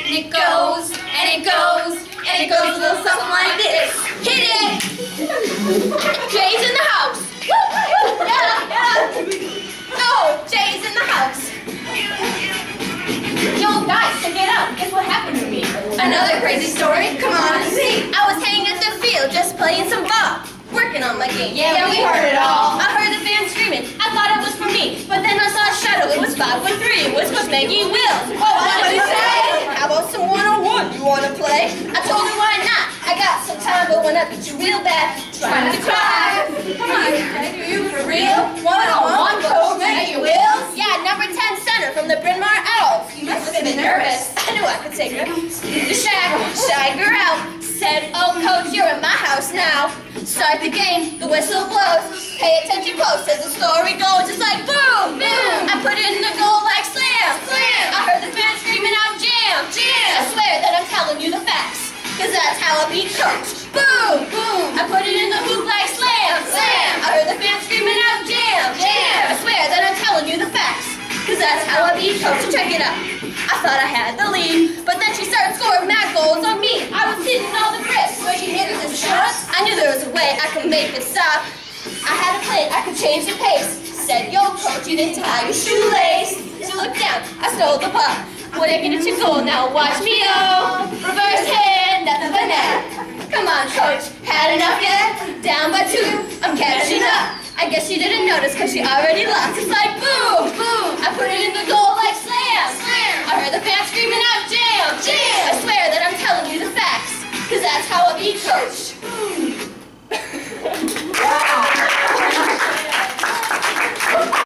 And it goes, and it goes, and it goes a little something like this. Hit it! Jay's in the house. No, Jay's in the house. Yo, guys, check it out. Guess what happened to me? Another crazy story? Come on and see. I was hanging at the field just playing some ball. Working on my game. Yeah, we heard it all. I heard the fans screaming. I thought it was for me. But then I saw a shadow. It was 513. It was Coach Maggie Wills. Oh, what did you say? How about some 101? You want to play? I told her why not. I got some time, but when I beat you real bad, trying to cry. Come on, are you for real? 101, Coach Maggie Wills? Yeah, number 10 center from the Bryn Mawr Owls. You must have been nervous. I knew I could take her. The shag her out. Said, oh, Coach, you're in my house now. Start the game, the whistle blows. Pay attention close as the story goes. It's like boom, boom. I put it in the goal like slam, slam. I heard the fans screaming out jam, jam. I swear that I'm telling you the facts, cause that's how I beat Coach. Boom, boom. I put it in the hoop like slam, slam. I heard the fans screaming out jam, jam. I swear that I'm telling you the facts, cause that's how I beat Coach. So check it out. I thought I had the lead, but then she started scoring mad goals on me. I was hitting all the bricks. So you hit the shots? I knew there was a way I could make it stop. I had a plan, I could change the pace. Said, yo, Coach, you didn't tie your shoelace. She looked down, I stole the puck. When I get it to goal, now watch me, oh. Reverse hand, nothing but net. Come on, Coach, had enough yet? Down by 2, I'm catching up. I guess she didn't notice because she already lost. It's like boom, boom. I put it in the goal like slam, slam. I heard the fans screaming out jam, jam. I swear that I'm telling you the facts, because that's how I beat Coach.